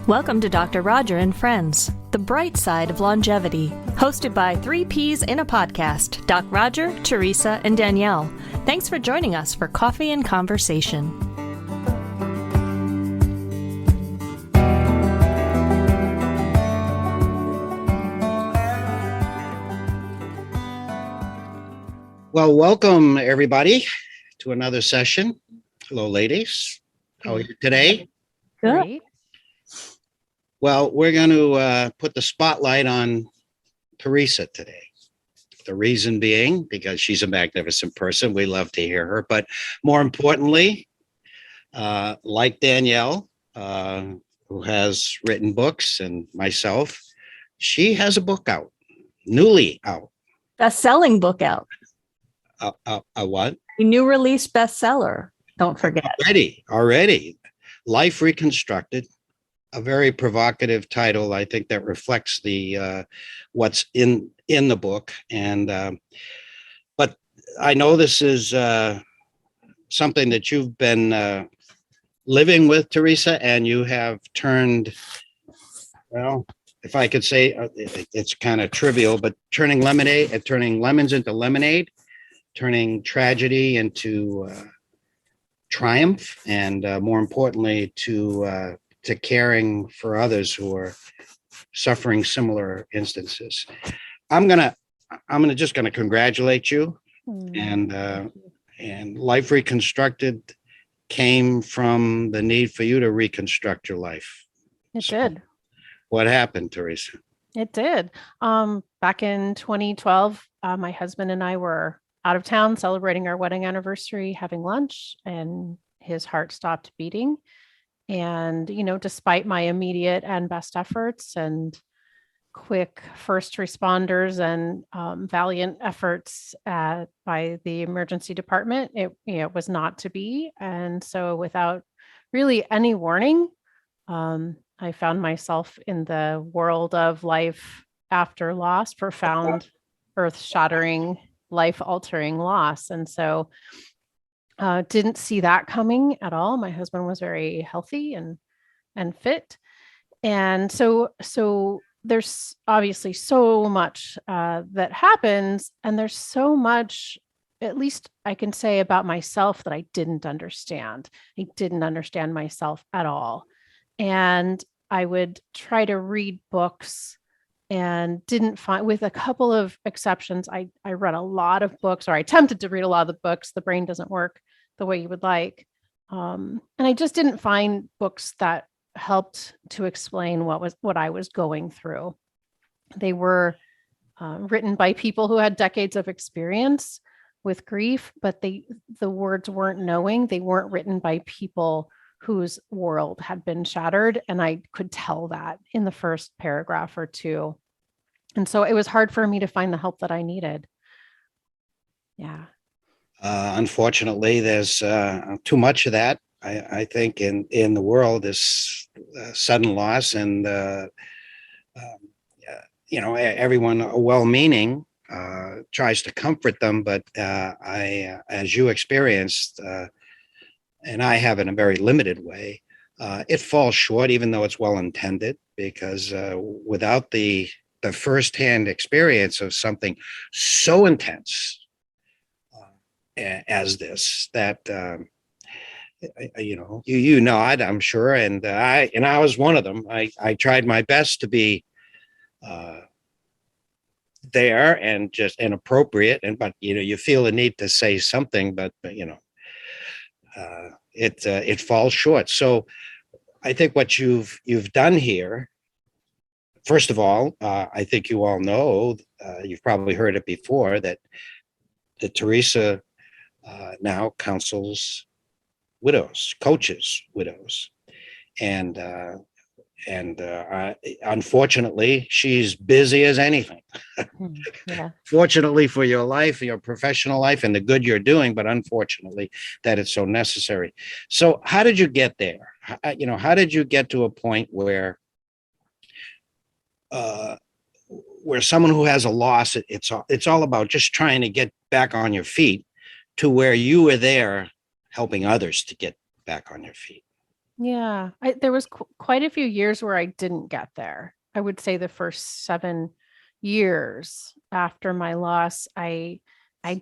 Welcome to Dr. Roger and Friends, the bright side of longevity. Hosted by three Ps in a podcast, Doc Roger, Teresa, and Danielle. Thanks for joining us for coffee and conversation. Well, welcome everybody to another session. Hello, ladies. How are you today? Good. Well, we're going to put the spotlight on Teresa today. The reason being, because she's a magnificent person. We love to hear her. But more importantly, like Danielle, who has written books, and myself, she has a book out, newly out. Best-selling book out. A what? A new release bestseller. Don't forget. Already. Life Reconstructed. A very provocative title, I think, that reflects the what's in the book. And but I know this is something that you've been living with, Teresa, and you have turned, well, if I could say, it's kind of trivial, but turning lemons into lemonade, turning tragedy into triumph, and more importantly, to caring for others who are suffering similar instances. I'm just gonna congratulate you. And Life Reconstructed came from the need for you to reconstruct your life. It did. What happened, Teresa? It did. Back in 2012, my husband and I were out of town celebrating our wedding anniversary, having lunch, and his heart stopped beating. And, despite my immediate and best efforts and quick first responders and valiant efforts by the emergency department, it was not to be. And so without really any warning, I found myself in the world of life after loss, profound, earth-shattering, life-altering loss. And so didn't see that coming at all. My husband was very healthy and fit. And so there's obviously so much that happens, and there's so much, at least I can say, about myself that I didn't understand. I didn't understand myself at all. And I would try to read books and didn't find, with a couple of exceptions, I read a lot of books, or I attempted to read a lot of the books. The brain doesn't work the way you would like. And I just didn't find books that helped to explain what I was going through. They were written by people who had decades of experience with grief, but the words weren't knowing. They weren't written by people whose world had been shattered. And I could tell that in the first paragraph or two. And so it was hard for me to find the help that I needed. Yeah. Unfortunately, there's too much of that. I think in the world, this sudden loss, and everyone well-meaning tries to comfort them, but as you experienced, and I have in a very limited way, it falls short, even though it's well-intended, because without the firsthand experience of something so intense as this, that I'm sure, and I was one of them. I tried my best to be there and just inappropriate, but you feel the need to say something, but it falls short. So I think what you've done here, first of all, I think you all know, you've probably heard it before, that Teresa now counsels widows, coaches widows, and unfortunately, she's busy as anything. Yeah. Fortunately for your life, your professional life, and the good you're doing, but unfortunately that it's so necessary. So how did you get there? How did you get to a point where someone who has a loss, it's all about just trying to get back on your feet, to where you were there helping others to get back on your feet? Yeah, there was quite a few years where I didn't get there. I would say the first 7 years after my loss, I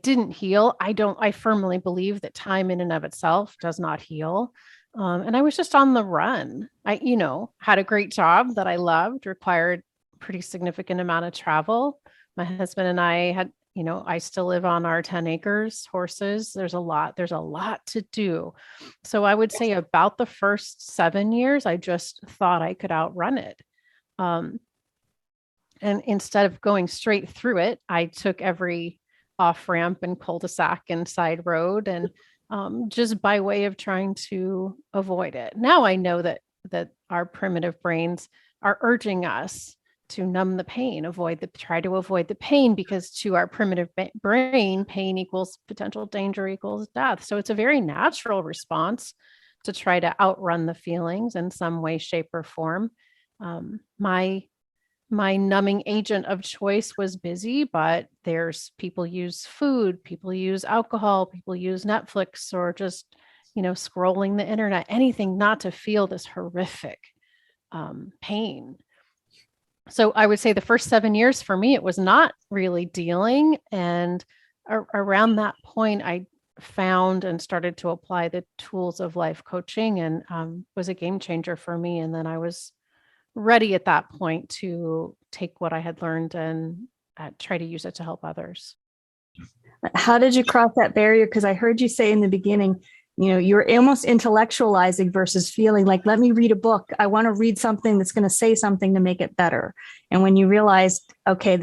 didn't heal. I firmly believe that time in and of itself does not heal. And I was just on the run. Had a great job that I loved, required pretty significant amount of travel. My husband and I had, I still live on our 10 acres, horses. There's a lot to do. So I would say about the first 7 years, I just thought I could outrun it. And instead of going straight through it, I took every off ramp and cul-de-sac and side road, and just by way of trying to avoid it. Now I know that our primitive brains are urging us to numb the pain, try to avoid the pain, because to our primitive brain, pain equals potential danger equals death. So it's a very natural response to try to outrun the feelings in some way, shape, or form. My numbing agent of choice was busy, but there's people use food, people use alcohol, people use Netflix, or just, scrolling the internet, anything not to feel this horrific pain. So I would say the first 7 years for me, it was not really dealing. And around that point, I found and started to apply the tools of life coaching, and was a game changer for me. And then I was ready at that point to take what I had learned and try to use it to help others. How did you cross that barrier? Because I heard you say in the beginning, you're almost intellectualizing versus feeling like, let me read a book. I want to read something that's going to say something to make it better. And when you realized, okay,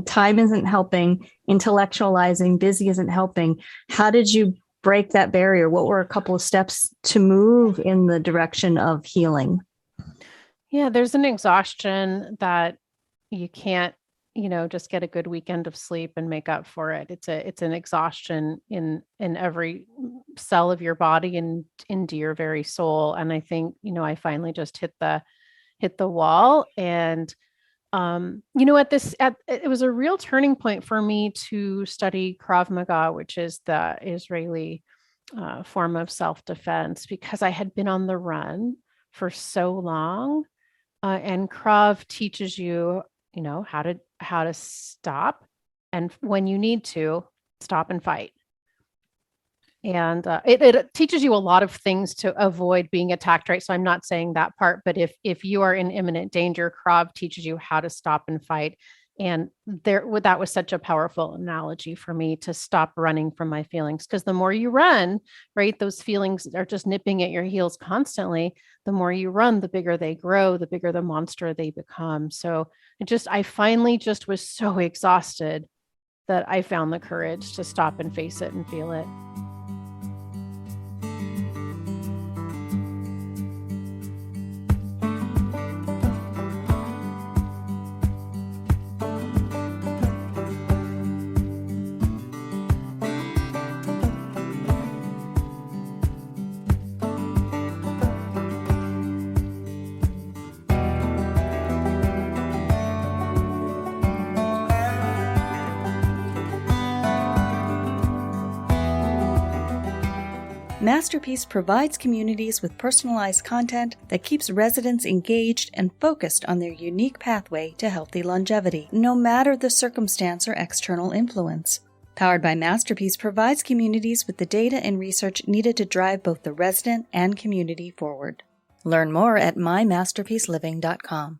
time isn't helping, intellectualizing, busy isn't helping, how did you break that barrier? What were a couple of steps to move in the direction of healing? Yeah, there's an exhaustion that you can't, just get a good weekend of sleep and make up for it. It's an exhaustion in every cell of your body and into your very soul. And I think, I finally just hit the wall. And it was a real turning point for me to study Krav Maga, which is the Israeli form of self-defense, because I had been on the run for so long. And Krav teaches you, how to stop, and when you need to stop and fight. And it teaches you a lot of things to avoid being attacked, right? So I'm not saying that part, but if you are in imminent danger, Krav teaches you how to stop and fight. And that was such a powerful analogy for me to stop running from my feelings, because the more you run, right, those feelings are just nipping at your heels constantly. The more you run, the bigger they grow, the bigger the monster they become. So I finally just was so exhausted that I found the courage to stop and face it and feel it. Masterpiece provides communities with personalized content that keeps residents engaged and focused on their unique pathway to healthy longevity, no matter the circumstance or external influence. Powered by Masterpiece provides communities with the data and research needed to drive both the resident and community forward. Learn more at mymasterpieceliving.com.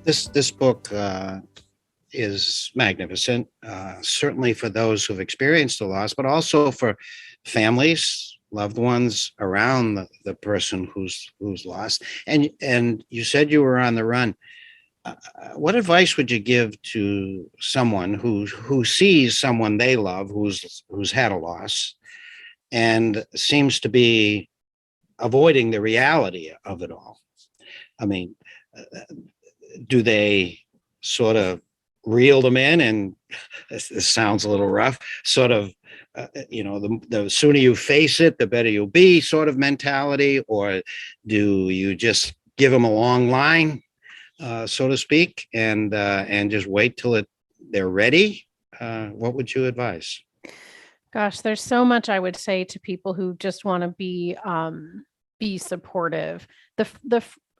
This book is magnificent, certainly for those who've experienced the loss, but also for families, loved ones around the person who's lost. And you said you were on the run. What advice would you give to someone who sees someone they love who's had a loss and seems to be avoiding the reality of it all? I mean, do they sort of reel them in, and this sounds a little rough, sort of, the sooner you face it, the better you'll be sort of mentality? Or do you just give them a long line, so to speak, and just wait till they're ready? What would you advise? Gosh, there's so much I would say to people who just want to be supportive.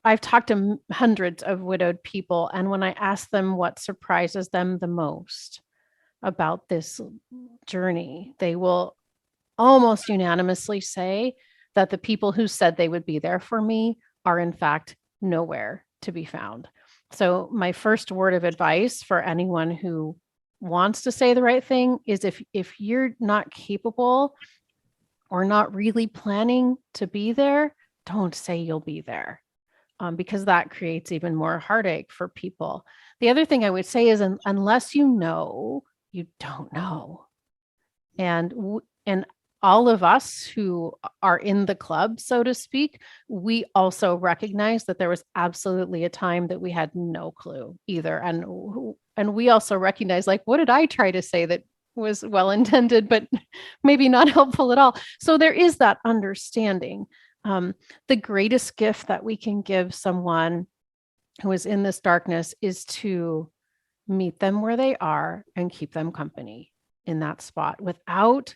I've talked to hundreds of widowed people, and when I ask them what surprises them the most about this journey, they will almost unanimously say that the people who said they would be there for me are in fact nowhere to be found. So my first word of advice for anyone who wants to say the right thing is, if you're not capable or not really planning to be there, don't say you'll be there, because that creates even more heartache for people. The other thing I would say is, unless you know, you don't know. And all of us who are in the club, so to speak, we also recognize that there was absolutely a time that we had no clue either. And we also recognize, like, what did I try to say that was well-intended, but maybe not helpful at all? So there is that understanding. The greatest gift that we can give someone who is in this darkness is to meet them where they are and keep them company in that spot without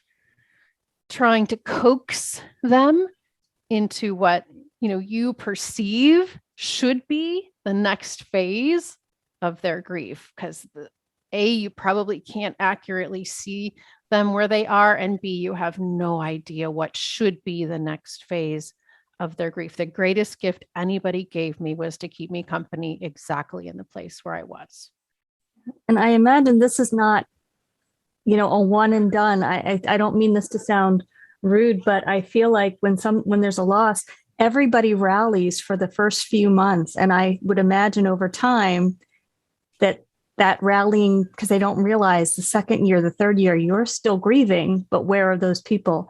trying to coax them into what you perceive should be the next phase of their grief, because you probably can't accurately see them where they are, and B, you have no idea what should be the next phase of their grief. The greatest gift anybody gave me was to keep me company exactly in the place where I was. And I imagine this is not, a one and done. I don't mean this to sound rude, but I feel like when there's a loss, everybody rallies for the first few months. And I would imagine over time that rallying, because they don't realize the second year, the third year, you're still grieving, but where are those people?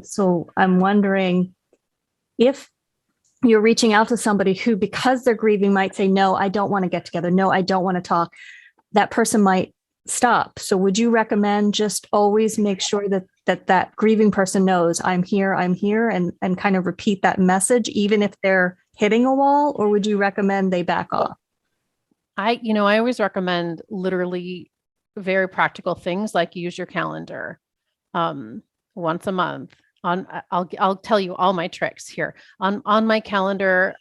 So I'm wondering if you're reaching out to somebody who, because they're grieving, might say, no, I don't want to get together. No, I don't want to talk. That person might stop. So would you recommend just always make sure that grieving person knows I'm here, and kind of repeat that message, even if they're hitting a wall? Or would you recommend they back off? I always recommend literally very practical things, like use your calendar once a month. I'll tell you all my tricks here. On my calendar,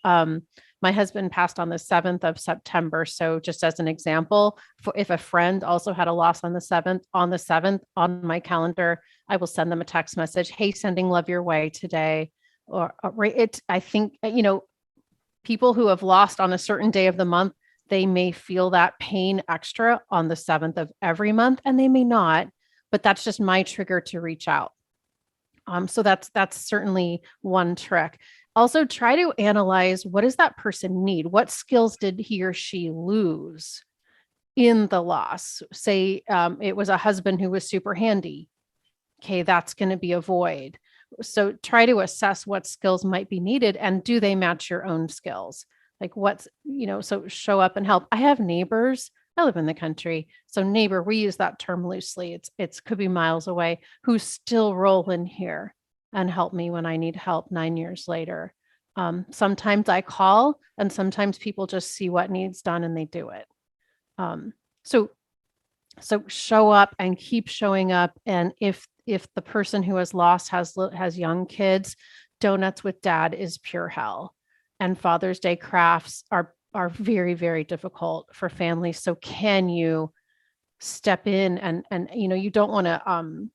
my husband passed on the 7th of September. So just as an example, if a friend also had a loss on the 7th, on my calendar, I will send them a text message. Hey, sending love your way today. I think, people who have lost on a certain day of the month, they may feel that pain extra on the 7th of every month, and they may not, but that's just my trigger to reach out. So that's certainly one trick. Also, try to analyze, what does that person need? What skills did he or she lose in the loss? Say it was a husband who was super handy. Okay, that's going to be a void. So try to assess what skills might be needed, and do they match your own skills? Like so show up and help. I have neighbors. I live in the country. So neighbor, we use that term loosely. It's could be miles away, who still roll in here and help me when I need help 9 years later. Sometimes I call, and sometimes people just see what needs done and they do it. So show up and keep showing up. And if the person who has lost has young kids, donuts with dad is pure hell. And Father's Day crafts are very, very difficult for families. So can you step in and you don't want to,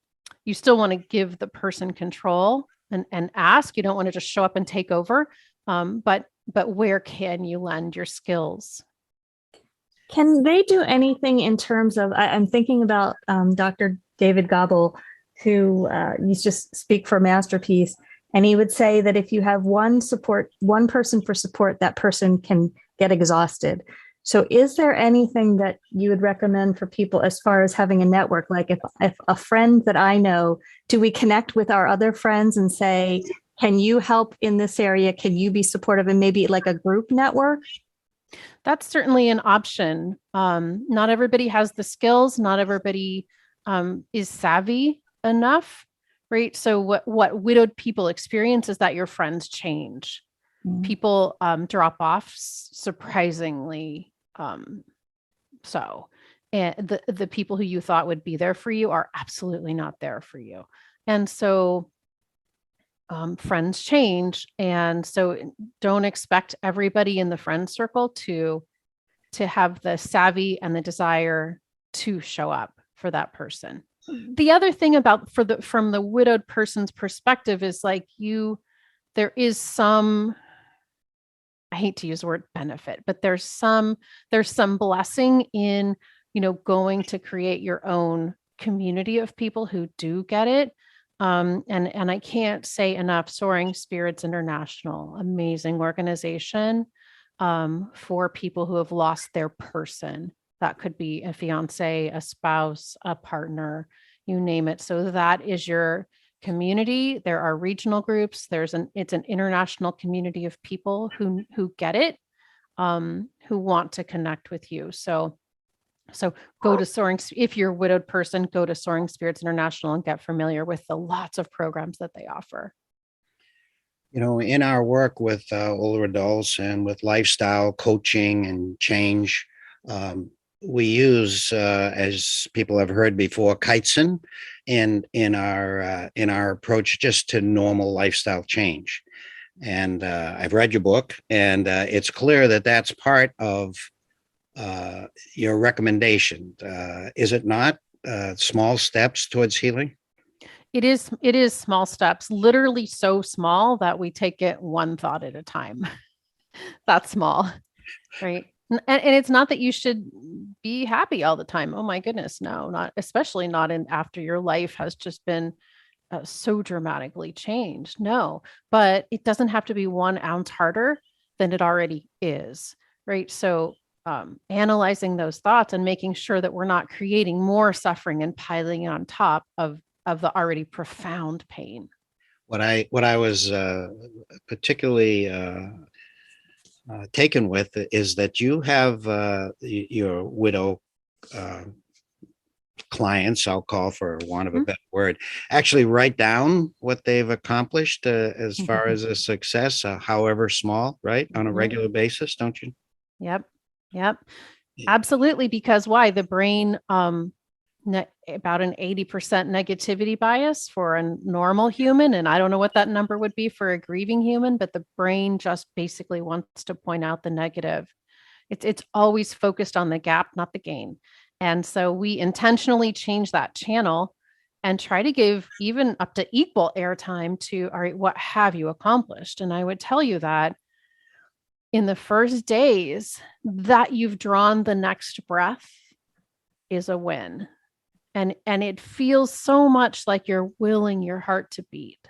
you still want to give the person control and ask. You don't want to just show up and take over. But where can you lend your skills? Can they do anything in terms of, I'm thinking about Dr. David Gobble, who used to speak for Masterpiece. And he would say that if you have one person for support, that person can get exhausted. So is there anything that you would recommend for people as far as having a network? Like if a friend that I know, do we connect with our other friends and say, can you help in this area? Can you be supportive? And maybe like a group network? That's certainly an option. Not everybody has the skills. Not everybody is savvy enough, right? So what widowed people experience is that your friends change. People drop off surprisingly so. And the people who you thought would be there for you are absolutely not there for you. And so friends change. And so don't expect everybody in the friend circle to have the savvy and the desire to show up for that person. The other thing about from the widowed person's perspective is like there is some, I hate to use the word benefit, but there's some blessing in, going to create your own community of people who do get it. And I can't say enough, Soaring Spirits International, amazing organization for people who have lost their person. That could be a fiance, a spouse, a partner, you name it. So that is your community. There are regional groups. It's an international community of people who get it, who want to connect with you. So go to Soaring, if you're a widowed person, go to Soaring Spirits International and get familiar with the lots of programs that they offer. In our work with older adults and with lifestyle coaching and change, we use, as people have heard before, Kaizen in our approach just to normal lifestyle change. And I've read your book, and it's clear that that's part of your recommendation. Is it not? Small steps towards healing? It is small steps, literally so small that we take it one thought at a time. That's small, right? And it's not that you should be happy all the time. Oh my goodness, no, not especially not after your life has just been so dramatically changed. No, but it doesn't have to be 1 ounce harder than it already is, right? So analyzing those thoughts and making sure that we're not creating more suffering and piling on top of the already profound pain. What I was particularly taken with is that you have your widow clients, I'll call for want of a better word, actually write down what they've accomplished as far as a success, however small, right, on a regular basis, don't you? Yep. Absolutely. Because why? The brain, about an 80% negativity bias for a normal human. And I don't know what that number would be for a grieving human, but the brain just basically wants to point out the negative. It's always focused on the gap, not the gain. And so we intentionally change that channel and try to give even up to equal airtime to, all right, what have you accomplished? And I would tell you that in the first days that you've drawn the next breath is a win. And it feels so much like you're willing your heart to beat.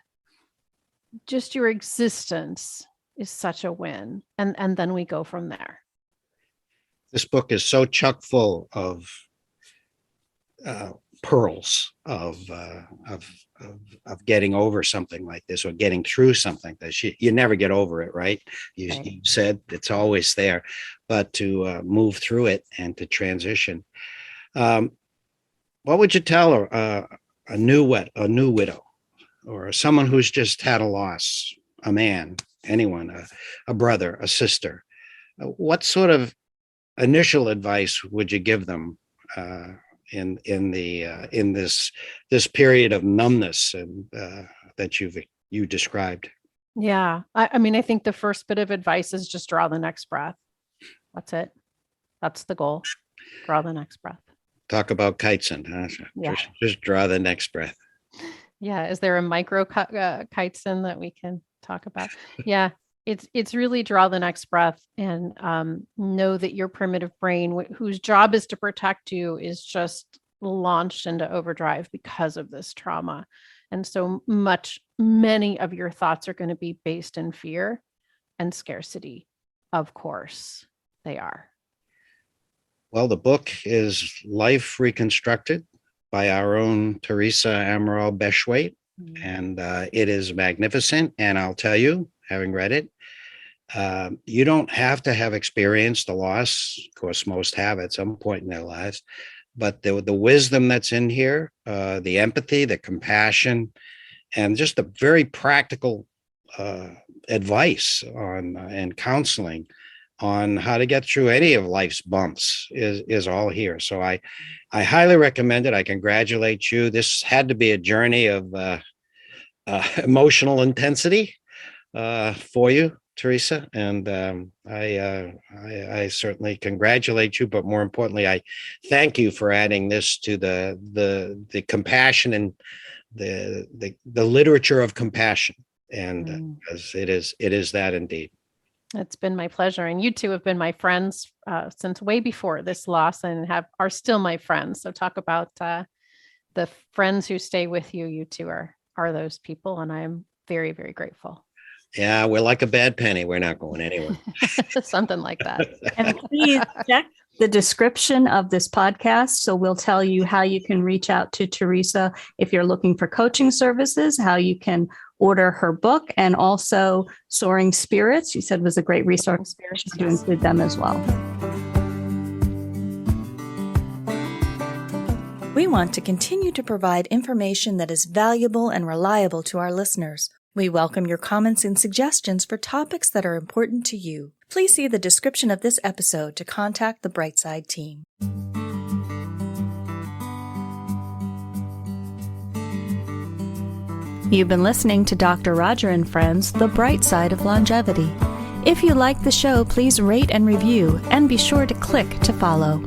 Just your existence is such a win. And then we go from there. This book is so chock full of pearls of getting over something like this, or getting through something that you never get over it, right? You said it's always there, but to move through it and to transition. What would you tell a new widow, or someone who's just had a loss, a man, anyone, a brother, a sister? What sort of initial advice would you give them in this period of numbness and that you described? Yeah, I mean, I think the first bit of advice is just draw the next breath. That's it. That's the goal. Draw the next breath. Talk about Kaizen, huh? Yeah. Just draw the next breath. Yeah. Is there a micro Kaizen that we can talk about? Yeah. It's really draw the next breath and know that your primitive brain, whose job is to protect you, is just launched into overdrive because of this trauma. And so many of your thoughts are going to be based in fear and scarcity. Of course, they are. Well, the book is Life Reconstructed by our own Teresa Beshwate, and it is magnificent. And I'll tell you, having read it, You don't have to have experienced the loss. Of course, most have at some point in their lives, but the wisdom that's in here, the empathy, the compassion, and just the very practical advice on and counseling on how to get through any of life's bumps is all here. So I highly recommend it. I congratulate you. This had to be a journey of emotional intensity for you, Teresa, and I certainly congratulate you. But more importantly, I thank you for adding this to the compassion and the literature of compassion. And as it is that indeed. It's been my pleasure. And you two have been my friends since way before this loss and are still my friends. So talk about the friends who stay with you. You two are those people. And I'm very, very grateful. Yeah, we're like a bad penny. We're not going anywhere. Something like that. And please check the description of this podcast. So we'll tell you how you can reach out to Teresa if you're looking for coaching services, how you can order her book, and also Soaring Spirits, you said was a great resource to include them as well. We want to continue to provide information that is valuable and reliable to our listeners. We welcome your comments and suggestions for topics that are important to you. Please see the description of this episode to contact the Brightside team. You've been listening to Dr. Roger and Friends, The Bright Side of Longevity. If you like the show, please rate and review, and be sure to click to follow.